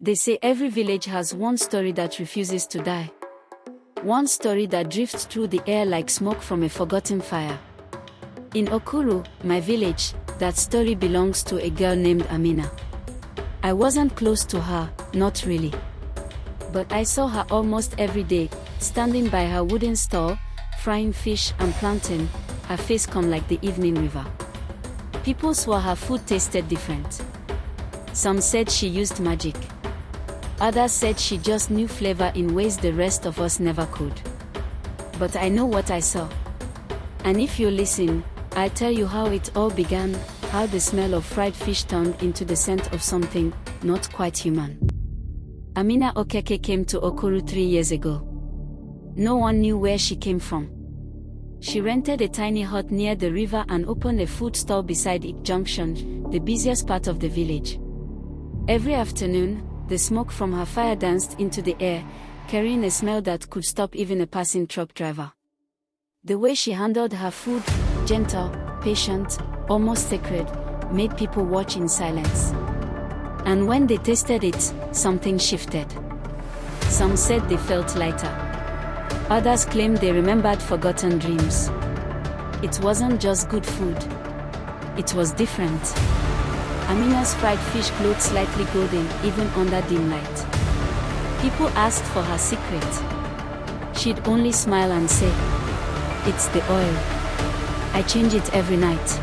They say every village has one story that refuses to die. One story that drifts through the air like smoke from a forgotten fire. In Okuru, my village, that story belongs to a girl named Amina. I wasn't close to her, not really. But I saw her almost every day, standing by her wooden stall, frying fish and plantain, her face calm like the evening river. People swore her food tasted different. Some said she used magic. Others said she just knew flavor in ways the rest of us never could. But I know what I saw. And if you listen, I'll tell you how it all began, how the smell of fried fish turned into the scent of something not quite human. Amina Okeke came to Okuru 3 years ago. No one knew where she came from. She rented a tiny hut near the river and opened a food stall beside it junction, the busiest part of the village. Every afternoon, the smoke from her fire danced into the air, carrying a smell that could stop even a passing truck driver. The way she handled her food, gentle, patient, almost sacred, made people watch in silence. And when they tasted it, something shifted. Some said they felt lighter. Others claimed they remembered forgotten dreams. It wasn't just good food. It was different. Amina's fried fish glowed slightly golden even under dim light. People asked for her secret. She'd only smile and say, "It's the oil. I change it every night."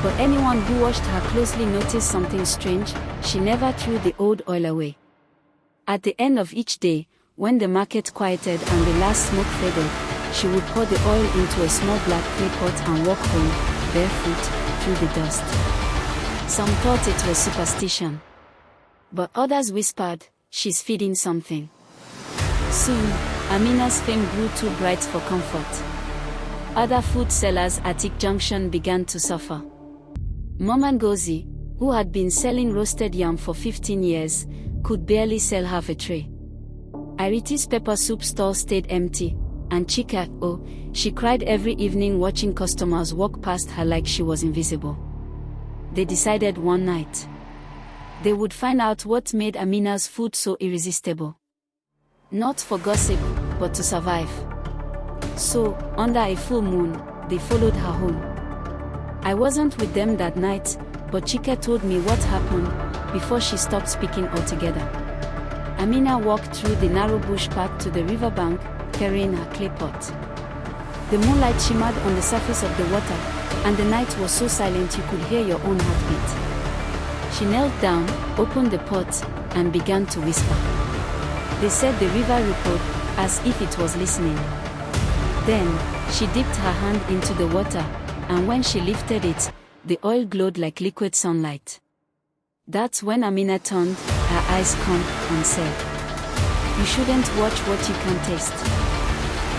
But anyone who watched her closely noticed something strange. She never threw the old oil away. At the end of each day, when the market quieted and the last smoke faded, she would pour the oil into a small black clay pot and walk home, barefoot, through the dust. Some thought it was superstition. But others whispered, "She's feeding something." Soon, Amina's fame grew too bright for comfort. Other food sellers at Ik Junction began to suffer. Mama Ngozi, who had been selling roasted yam for 15 years, could barely sell half a tray. Iriti's pepper soup stall stayed empty, and Chika, she cried every evening watching customers walk past her like she was invisible. They decided one night they would find out what made Amina's food so irresistible. Not for gossip, but to survive. So, under a full moon, they followed her home. I wasn't with them that night, but Chika told me what happened before she stopped speaking altogether. Amina walked through the narrow bush path to the riverbank, carrying her clay pot. The moonlight shimmered on the surface of the water, and the night was so silent you could hear your own heartbeat. She knelt down, opened the pot, and began to whisper. They said the river rippled, as if it was listening. Then, she dipped her hand into the water, and when she lifted it, the oil glowed like liquid sunlight. That's when Amina turned, her eyes calm, and said, "You shouldn't watch what you can't taste."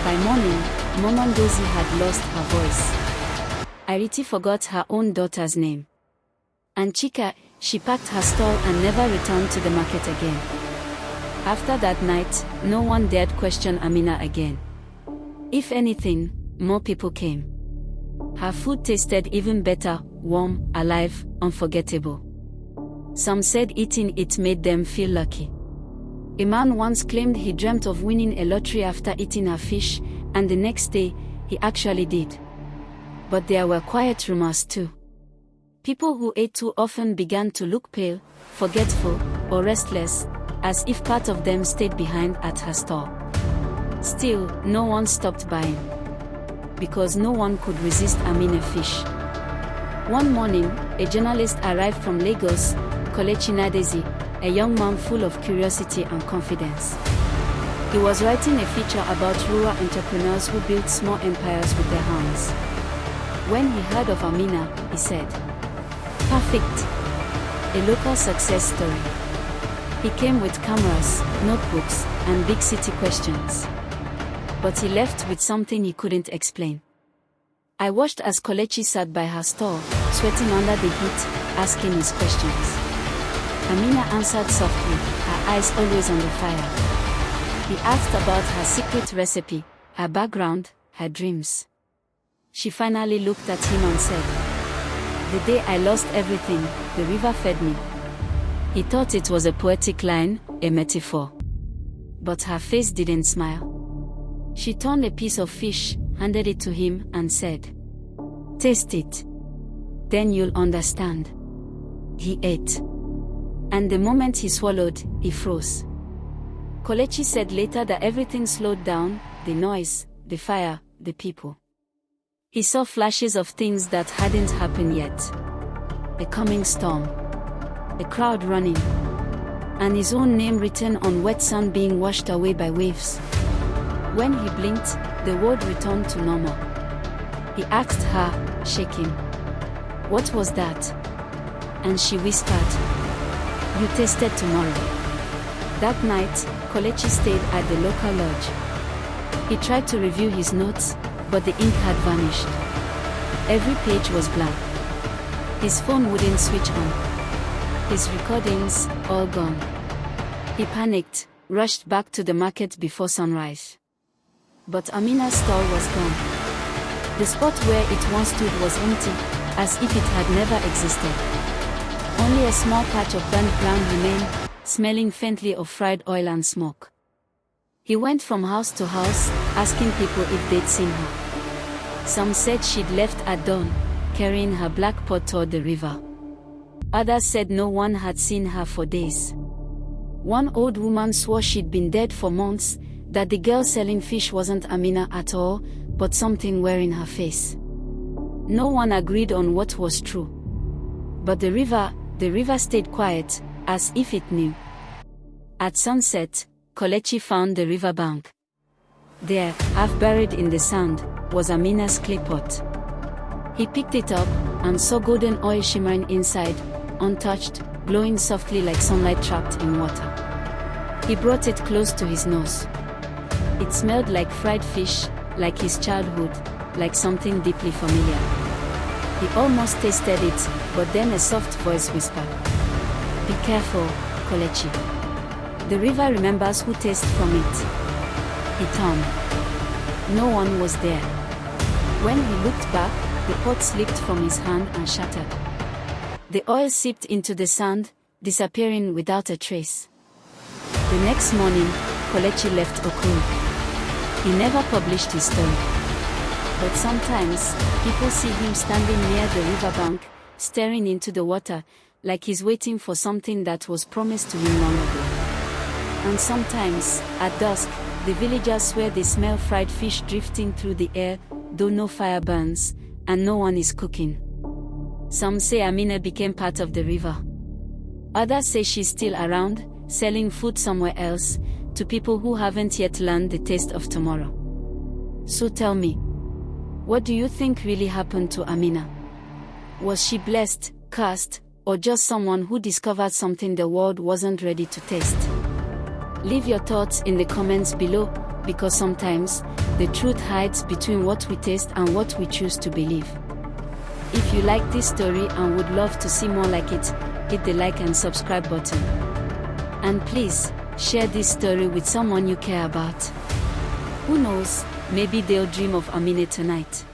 By morning, Mama Ngozi had lost her voice. Iriti forgot her own daughter's name. And Chika, she packed her stall and never returned to the market again. After that night, no one dared question Amina again. If anything, more people came. Her food tasted even better, warm, alive, unforgettable. Some said eating it made them feel lucky. A man once claimed he dreamt of winning a lottery after eating her fish, and the next day, he actually did. But there were quiet rumors too. People who ate too often began to look pale, forgetful, or restless, as if part of them stayed behind at her stall. Still, no one stopped buying. Because no one could resist Amina fish. One morning, a journalist arrived from Lagos, Kelechi Nadezi, a young man full of curiosity and confidence. He was writing a feature about rural entrepreneurs who built small empires with their hands. When he heard of Amina, he said, "Perfect! A local success story." He came with cameras, notebooks, and big city questions. But he left with something he couldn't explain. I watched as Kelechi sat by her stall, sweating under the heat, asking his questions. Amina answered softly, her eyes always on the fire. He asked about her secret recipe, her background, her dreams. She finally looked at him and said, "The day I lost everything, the river fed me." He thought it was a poetic line, a metaphor. But her face didn't smile. She turned a piece of fish, handed it to him, and said, "Taste it. Then you'll understand." He ate. And the moment he swallowed, he froze. Kelechi said later that everything slowed down, the noise, the fire, the people. He saw flashes of things that hadn't happened yet. A coming storm. A crowd running. And his own name written on wet sand being washed away by waves. When he blinked, the world returned to normal. He asked her, shaking, "What was that?" And she whispered, "You tasted tomorrow." That night, Kelechi stayed at the local lodge. He tried to review his notes, but the ink had vanished. Every page was blank. His phone wouldn't switch on. His recordings, all gone. He panicked, rushed back to the market before sunrise. But Amina's stall was gone. The spot where it once stood was empty, as if it had never existed. Only a small patch of burnt ground remained, smelling faintly of fried oil and smoke. He went from house to house, asking people if they'd seen her. Some said she'd left at dawn, carrying her black pot toward the river. Others said no one had seen her for days. One old woman swore she'd been dead for months, that the girl selling fish wasn't Amina at all, but something wearing her face. No one agreed on what was true. But the river stayed quiet, as if it knew. At sunset, Kelechi found the riverbank. There, half buried in the sand, was Amina's clay pot. He picked it up, and saw golden oil shimmering inside, untouched, glowing softly like sunlight trapped in water. He brought it close to his nose. It smelled like fried fish, like his childhood, like something deeply familiar. He almost tasted it, but then a soft voice whispered, "Be careful, Kelechi. The river remembers who tastes from it." He turned. No one was there. When he looked back, the pot slipped from his hand and shattered. The oil seeped into the sand, disappearing without a trace. The next morning, Kelechi left Okuru. He never published his story. But sometimes, people see him standing near the riverbank, staring into the water, like he's waiting for something that was promised to him long ago. And sometimes, at dusk, the villagers swear they smell fried fish drifting through the air, though no fire burns, and no one is cooking. Some say Amina became part of the river. Others say she's still around, selling food somewhere else, to people who haven't yet learned the taste of tomorrow. So tell me, what do you think really happened to Amina? Was she blessed, cursed, or just someone who discovered something the world wasn't ready to taste? Leave your thoughts in the comments below, because sometimes, the truth hides between what we taste and what we choose to believe. If you like this story and would love to see more like it, hit the like and subscribe button. And please, share this story with someone you care about. Who knows, maybe they'll dream of Amina tonight.